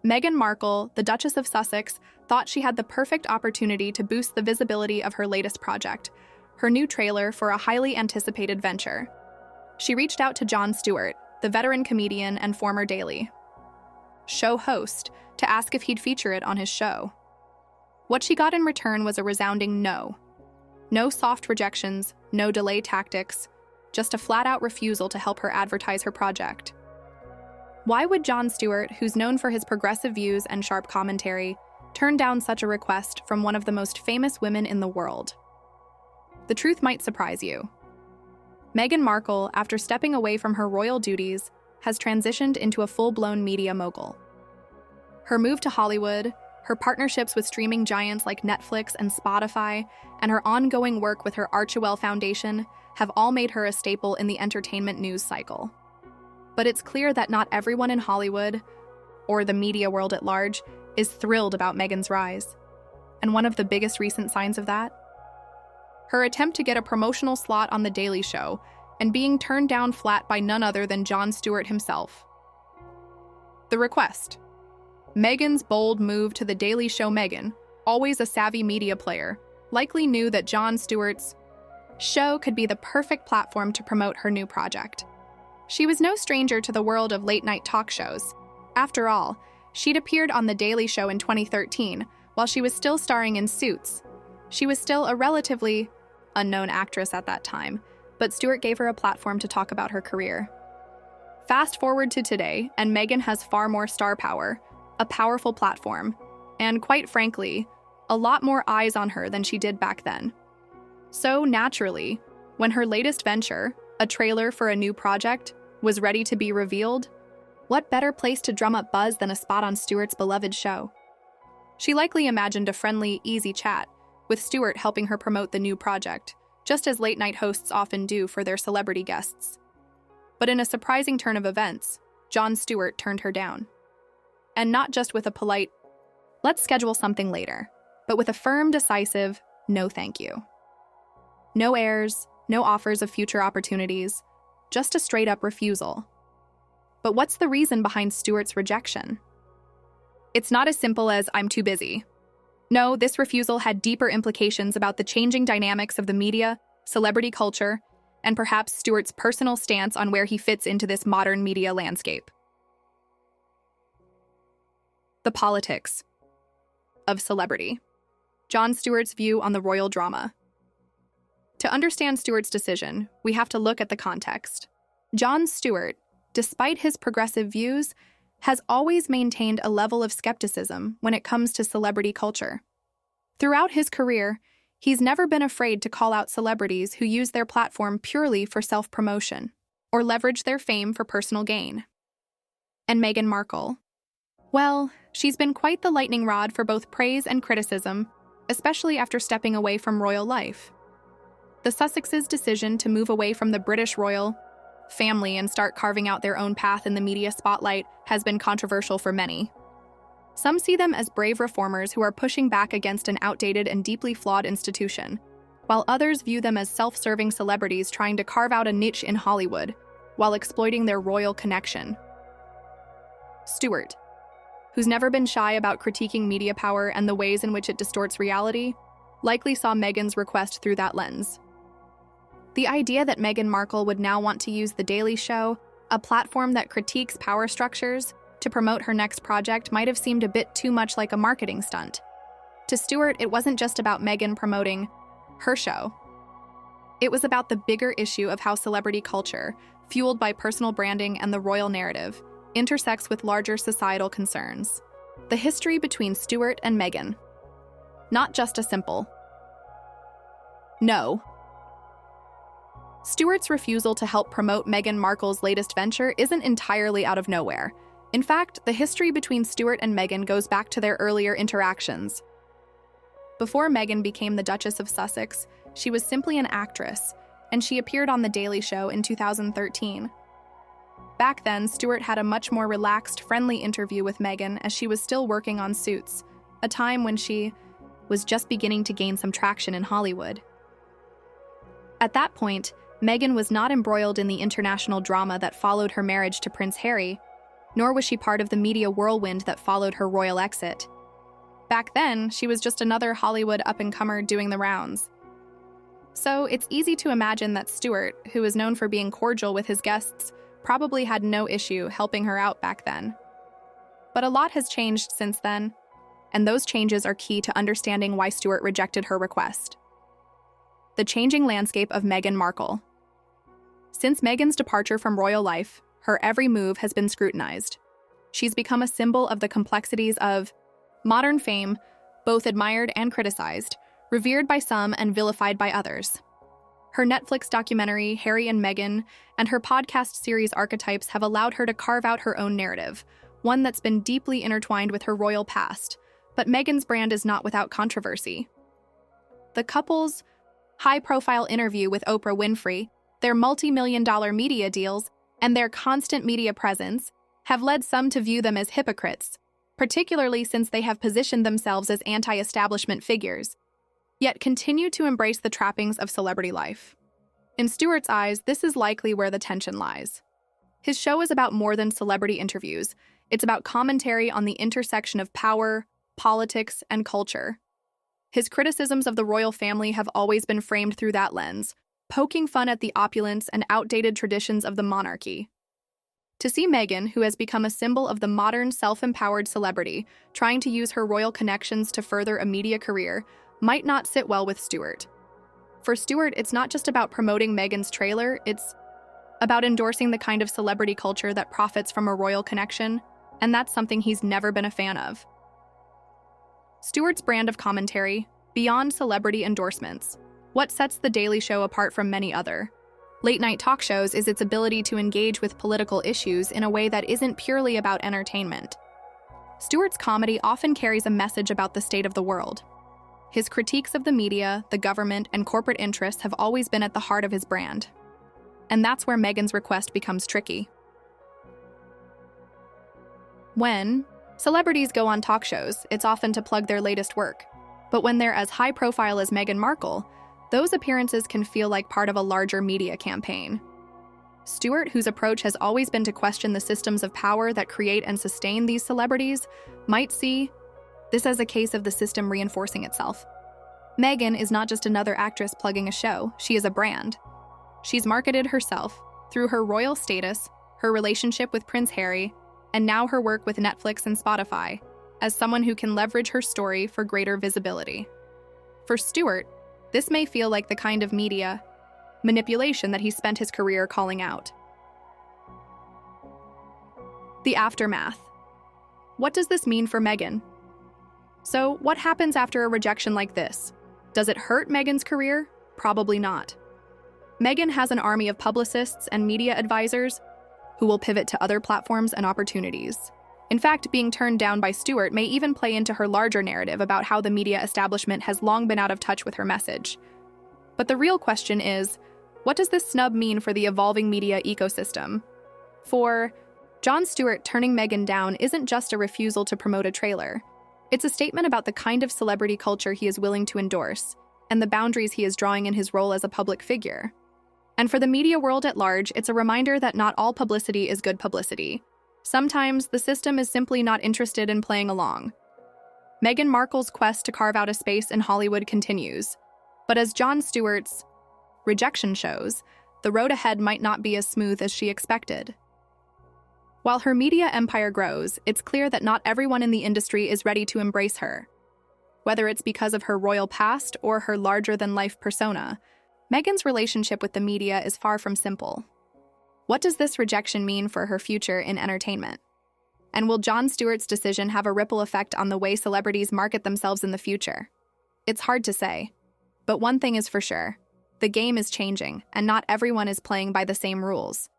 Meghan Markle, the Duchess of Sussex, thought she had the perfect opportunity to boost the visibility of her latest project, her new trailer for a highly anticipated venture. She reached out to Jon Stewart, the veteran comedian and former Daily Show host, to ask if he'd feature it on his show. What she got in return was a resounding no. No soft rejections, no delay tactics, just a flat-out refusal to help her advertise her project. Why would Jon Stewart, who's known for his progressive views and sharp commentary, turn down such a request from one of the most famous women in the world? The truth might surprise you. Meghan Markle, after stepping away from her royal duties, has transitioned into a full-blown media mogul. Her move to Hollywood, her partnerships with streaming giants like Netflix and Spotify, and her ongoing work with her Archewell Foundation have all made her a staple in the entertainment news cycle. But it's clear that not everyone in Hollywood, or the media world at large, is thrilled about Meghan's rise. And one of the biggest recent signs of that? Her attempt to get a promotional slot on The Daily Show and being turned down flat by none other than Jon Stewart himself. The request. Meghan's bold move to The Daily Show. Meghan, always a savvy media player, likely knew that Jon Stewart's show could be the perfect platform to promote her new project. She was no stranger to the world of late-night talk shows. After all, she'd appeared on The Daily Show in 2013 while she was still starring in Suits. She was still a relatively unknown actress at that time, but Stewart gave her a platform to talk about her career. Fast forward to today, and Meghan has far more star power, a powerful platform, and quite frankly, a lot more eyes on her than she did back then. So naturally, when her latest venture, a trailer for a new project, was ready to be revealed, what better place to drum up buzz than a spot on Stewart's beloved show? She likely imagined a friendly, easy chat, with Stewart helping her promote the new project, just as late-night hosts often do for their celebrity guests. But in a surprising turn of events, Jon Stewart turned her down. And not just with a polite, "Let's schedule something later," but with a firm, decisive, "No thank you." No airs, no offers of future opportunities, just a straight-up refusal. But what's the reason behind Stewart's rejection? It's not as simple as "I'm too busy." No, this refusal had deeper implications about the changing dynamics of the media, celebrity culture, and perhaps Stewart's personal stance on where he fits into this modern media landscape. The politics of celebrity. Jon Stewart's view on the royal drama. To understand Stewart's decision, we have to look at the context. Jon Stewart, despite his progressive views, has always maintained a level of skepticism when it comes to celebrity culture. Throughout his career, he's never been afraid to call out celebrities who use their platform purely for self-promotion or leverage their fame for personal gain. And Meghan Markle? Well, she's been quite the lightning rod for both praise and criticism, especially after stepping away from royal life. The Sussexes' decision to move away from the British royal family and start carving out their own path in the media spotlight has been controversial for many. Some see them as brave reformers who are pushing back against an outdated and deeply flawed institution, while others view them as self-serving celebrities trying to carve out a niche in Hollywood while exploiting their royal connection. Stewart, who's never been shy about critiquing media power and the ways in which it distorts reality, likely saw Meghan's request through that lens. The idea that Meghan Markle would now want to use The Daily Show, a platform that critiques power structures, to promote her next project might have seemed a bit too much like a marketing stunt. To Stewart, it wasn't just about Meghan promoting her show. It was about the bigger issue of how celebrity culture, fueled by personal branding and the royal narrative, intersects with larger societal concerns. The history between Stewart and Meghan. Not just a simple no. Stewart's refusal to help promote Meghan Markle's latest venture isn't entirely out of nowhere. In fact, the history between Stewart and Meghan goes back to their earlier interactions. Before Meghan became the Duchess of Sussex, she was simply an actress, and she appeared on The Daily Show in 2013. Back then, Stewart had a much more relaxed, friendly interview with Meghan as she was still working on Suits, a time when she was just beginning to gain some traction in Hollywood. At that point, Meghan was not embroiled in the international drama that followed her marriage to Prince Harry, nor was she part of the media whirlwind that followed her royal exit. Back then, she was just another Hollywood up-and-comer doing the rounds. So it's easy to imagine that Stewart, who is known for being cordial with his guests, probably had no issue helping her out back then. But a lot has changed since then, and those changes are key to understanding why Stewart rejected her request. The changing landscape of Meghan Markle. Since Meghan's departure from royal life, her every move has been scrutinized. She's become a symbol of the complexities of modern fame, both admired and criticized, revered by some and vilified by others. Her Netflix documentary, Harry and Meghan, and her podcast series Archetypes have allowed her to carve out her own narrative, one that's been deeply intertwined with her royal past. But Meghan's brand is not without controversy. The couple's high-profile interview with Oprah Winfrey, their multi-million-dollar media deals, and their constant media presence have led some to view them as hypocrites, particularly since they have positioned themselves as anti-establishment figures, yet continue to embrace the trappings of celebrity life. In Stewart's eyes, this is likely where the tension lies. His show is about more than celebrity interviews. It's about commentary on the intersection of power, politics, and culture. His criticisms of the royal family have always been framed through that lens, poking fun at the opulence and outdated traditions of the monarchy. To see Meghan, who has become a symbol of the modern self-empowered celebrity, trying to use her royal connections to further a media career, might not sit well with Stewart. For Stewart, it's not just about promoting Meghan's trailer, it's about endorsing the kind of celebrity culture that profits from a royal connection, and that's something he's never been a fan of. Stewart's brand of commentary, beyond celebrity endorsements, what sets The Daily Show apart from many other late-night talk shows is its ability to engage with political issues in a way that isn't purely about entertainment. Stewart's comedy often carries a message about the state of the world. His critiques of the media, the government, and corporate interests have always been at the heart of his brand. And that's where Meghan's request becomes tricky. When celebrities go on talk shows, it's often to plug their latest work. But when they're as high profile as Meghan Markle, those appearances can feel like part of a larger media campaign. Stewart, whose approach has always been to question the systems of power that create and sustain these celebrities, might see this as a case of the system reinforcing itself. Meghan is not just another actress plugging a show, she is a brand. She's marketed herself through her royal status, her relationship with Prince Harry, and now her work with Netflix and Spotify, as someone who can leverage her story for greater visibility. For Stewart, this may feel like the kind of media manipulation that he spent his career calling out. The aftermath. What does this mean for Meghan? So, what happens after a rejection like this? Does it hurt Meghan's career? Probably not. Meghan has an army of publicists and media advisors who will pivot to other platforms and opportunities. In fact, being turned down by Stewart may even play into her larger narrative about how the media establishment has long been out of touch with her message. But the real question is, what does this snub mean for the evolving media ecosystem? For Jon Stewart, turning Meghan down isn't just a refusal to promote a trailer. It's a statement about the kind of celebrity culture he is willing to endorse, and the boundaries he is drawing in his role as a public figure. And for the media world at large, it's a reminder that not all publicity is good publicity. Sometimes the system is simply not interested in playing along. Meghan Markle's quest to carve out a space in Hollywood continues. But as Jon Stewart's rejection shows, the road ahead might not be as smooth as she expected. While her media empire grows, it's clear that not everyone in the industry is ready to embrace her. Whether it's because of her royal past or her larger-than-life persona, Meghan's relationship with the media is far from simple. What does this rejection mean for her future in entertainment? And will Jon Stewart's decision have a ripple effect on the way celebrities market themselves in the future? It's hard to say. But one thing is for sure, the game is changing, and not everyone is playing by the same rules.